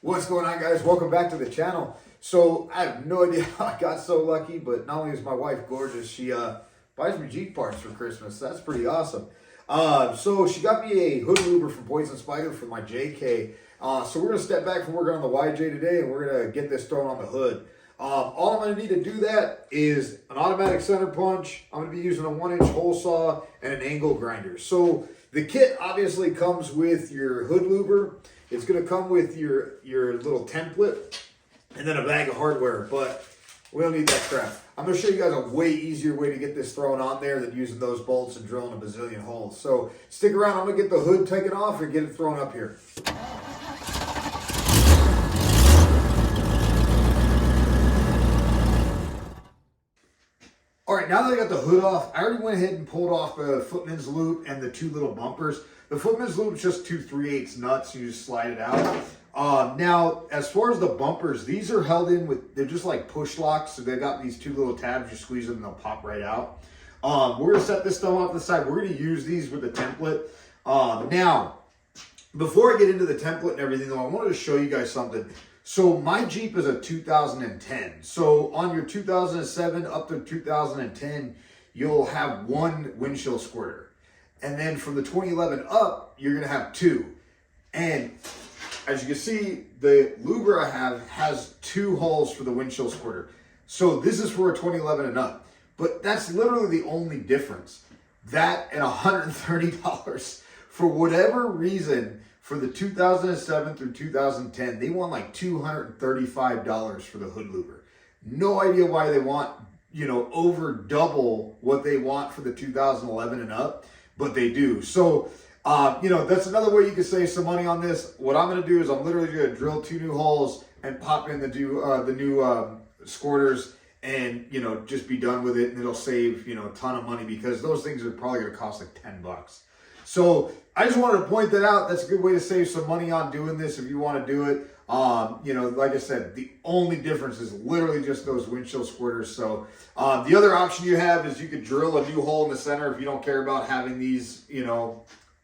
What's going on, guys? Welcome back to the channel. So I have no idea how I got so lucky, but not only is my wife gorgeous, she buys me Jeep parts for Christmas. That's pretty awesome. So she got me a hood louver from Poison Spyder for my JK. So we're gonna step back from working on the YJ today, and we're gonna get this thrown on the hood. All I'm gonna need to do that is an automatic center punch. I'm gonna be using a 1-inch hole saw and an angle grinder. So the kit obviously comes with your hood louver. It's going to come with your little template and then a bag of hardware, but we don't need that crap. I'm going to show you guys a way easier way to get this thrown on there than using those bolts and drilling a bazillion holes. So stick around. I'm going to get the hood taken off and get it thrown up here. All right, now that I got the hood off, I already went ahead and pulled off the footman's loop and the two little bumpers. The footman's loop is just 2 3/8 nuts. You just slide it out. Now, as far as the bumpers, these are held in with, they're just like push locks. So they've got these two little tabs. You squeeze them and they'll pop right out. We're going to set this stuff off to the side. We're going to use these with the template. Now, before I get into the template and everything, though, I wanted to show you guys something. So my Jeep is a 2010. So on your 2007 up to 2010, you'll have one windshield squirter. And then from the 2011 up, you're gonna have 2. And as you can see, the Louver I have has 2 holes for the windshield squirter. So this is for a 2011 and up. But that's literally the only difference. That and $130. For whatever reason, for the 2007 through 2010, they want like $235 for the hood louver. No idea why they want, over double what they want for the 2011 and up, but they do. So, that's another way you can save some money on this. What I'm gonna do is I'm literally gonna drill 2 new holes and pop in the new squirters and, just be done with it. And it'll save, a ton of money because those things are probably gonna cost like $10. So I just wanted to point that out. That's a good way to save some money on doing this if you want to do it. Like I said, the only difference is literally just those windshield squirters. So the other option you have is you could drill a new hole in the center if you don't care about having these,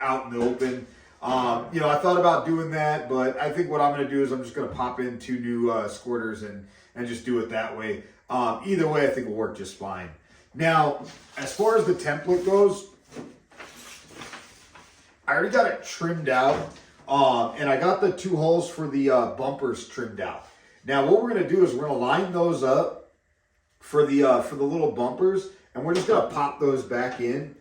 out in the open. I thought about doing that, but I think what I'm going to do is I'm just going to pop in 2 new squirters and just do it that way. Either way, I think it'll work just fine. Now, as far as the template goes, I already got it trimmed out, and I got the 2 holes for the bumpers trimmed out. Now, what we're going to do is we're going to line those up for the little bumpers, and we're just going to pop those back in.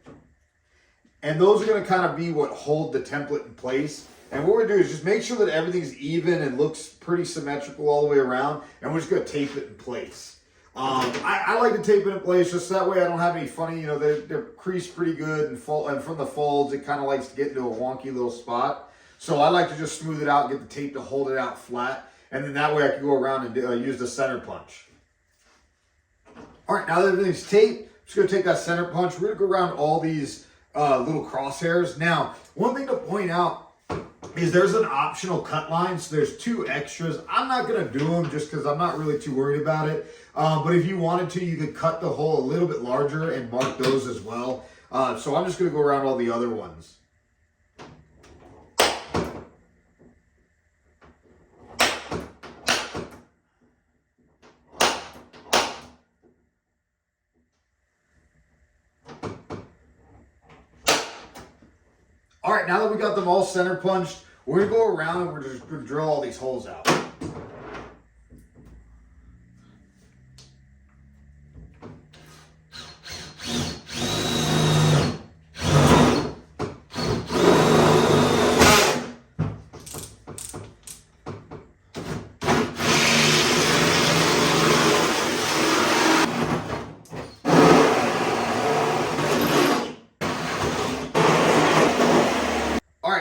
And those are going to kind of be what hold the template in place. And what we're going to do is just make sure that everything's even and looks pretty symmetrical all the way around, and we're just going to tape it in place. I like to tape it in place just that way I don't have any funny, they're creased pretty good, and from the folds, it kind of likes to get into a wonky little spot. So I like to just smooth it out, get the tape to hold it out flat, and then that way I can go around and use the center punch. All right, now that everything's taped, I'm just going to take that center punch. We're going to go around all these little crosshairs. Now, one thing to point out is there's an optional cut line, so there's 2 extras. I'm not going to do them just because I'm not really too worried about it. But if you wanted to, you could cut the hole a little bit larger and mark those as well. So I'm just going to go around all the other ones. All right, now that we got them all center punched, we're going to go around and we're just going to drill all these holes out.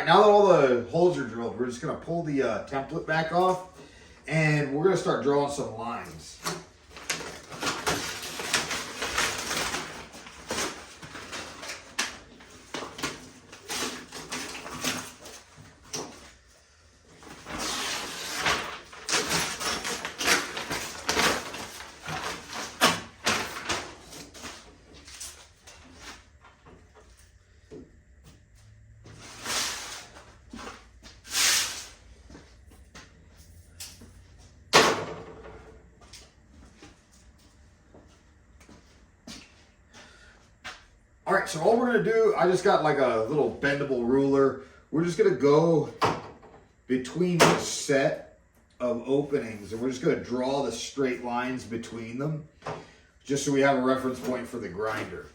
Now that all the holes are drilled, we're just going to pull the template back off, and we're going to start drawing some lines. right, so all we're gonna do, I just got like a little bendable ruler. We're just gonna go between each set of openings, and we're just gonna draw the straight lines between them, just so we have a reference point for the grinder.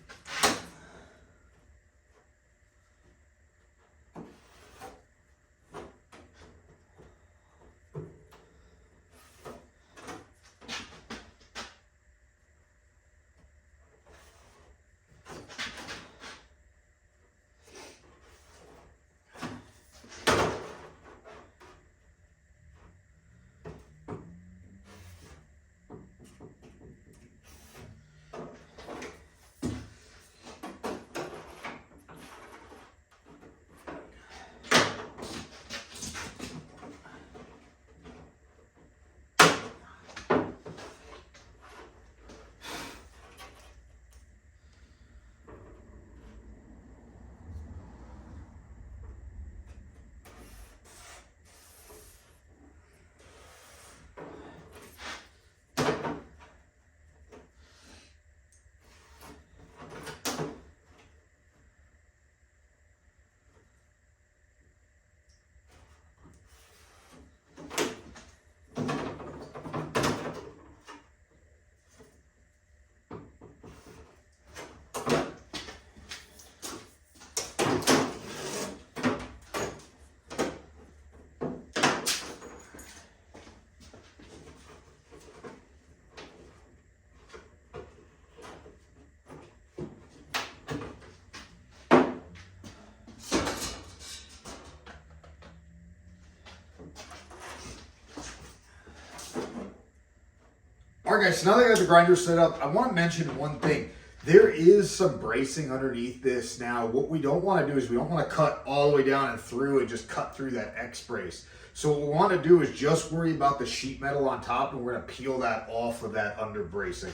All right, guys, so now that I got the grinder set up, I want to mention one thing. There is some bracing underneath this. Now, what we don't want to do is we don't want to cut all the way down and through and just cut through that X brace. So what we want to do is just worry about the sheet metal on top, and we're going to peel that off of that under bracing.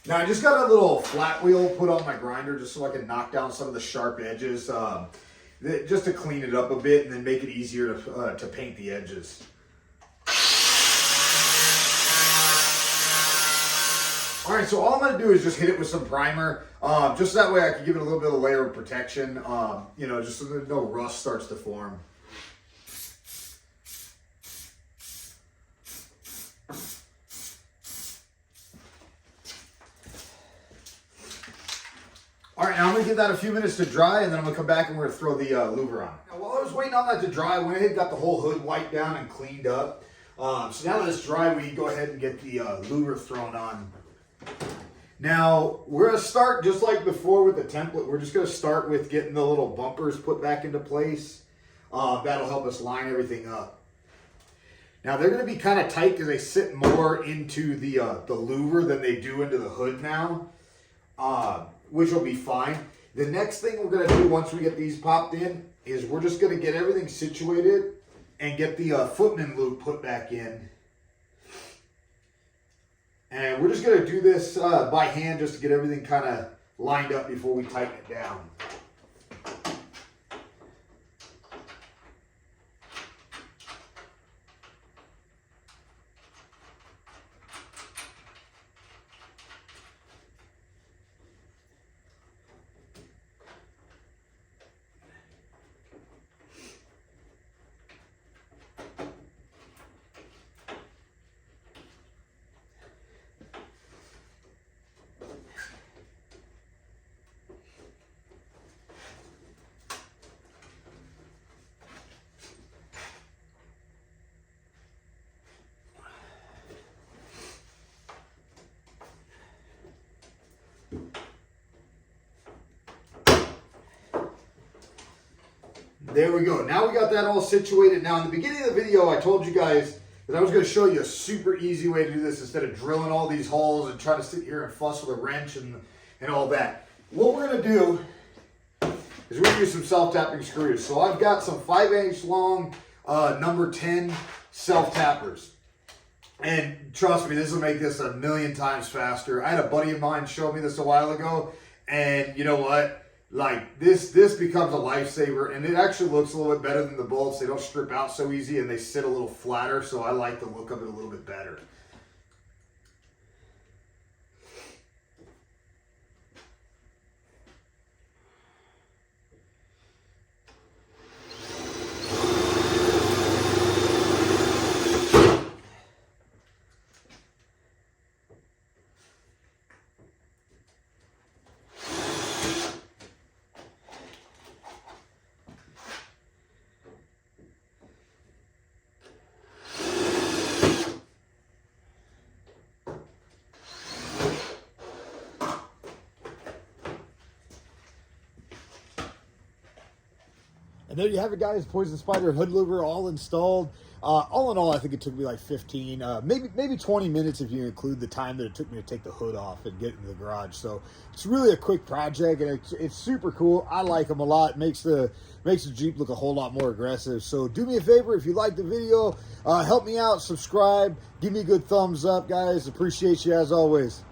Now, I just got a little flat wheel put on my grinder just so I can knock down some of the sharp edges, just to clean it up a bit and then make it easier to paint the edges. All right, so all I'm going to do is just hit it with some primer, just that way I can give it a little bit of a layer of protection, just so that no rust starts to form. All right, now I'm gonna give that a few minutes to dry, and then I'm gonna come back and we're gonna throw the louver on. Now, while I was waiting on that to dry, I went ahead and got the whole hood wiped down and cleaned up. So now that it's dry, we can go ahead and get the louver thrown on. Now, we're gonna start just like before with the template. We're just gonna start with getting the little bumpers put back into place. That'll help us line everything up. Now, they're gonna be kind of tight because they sit more into the louver than they do into the hood now. Which will be fine. The next thing we're going to do once we get these popped in is we're just going to get everything situated and get the footman loop put back in. And we're just going to do this by hand just to get everything kind of lined up before we tighten it down. There we go. Now we got that all situated. Now, in the beginning of the video, I told you guys that I was going to show you a super easy way to do this instead of drilling all these holes and trying to sit here and fuss with a wrench and all that. What we're going to do is we're going to use some self-tapping screws. So I've got some 5" long number 10 self-tappers. And trust me, this will make this a million times faster. I had a buddy of mine show me this a while ago, and you know what? Like this becomes a lifesaver, and it actually looks a little bit better than the bolts. They don't strip out so easy, and they sit a little flatter, so I like the look of it a little bit better. And there you have it, guys. Poison Spyder hood louver all installed. All in all, I think it took me like 15, maybe 20 minutes if you include the time that it took me to take the hood off and get into the garage. So it's really a quick project, and it's super cool. I like them a lot. It makes the Jeep look a whole lot more aggressive. So do me a favor, if you like the video, help me out, subscribe, give me a good thumbs up, guys. Appreciate you as always.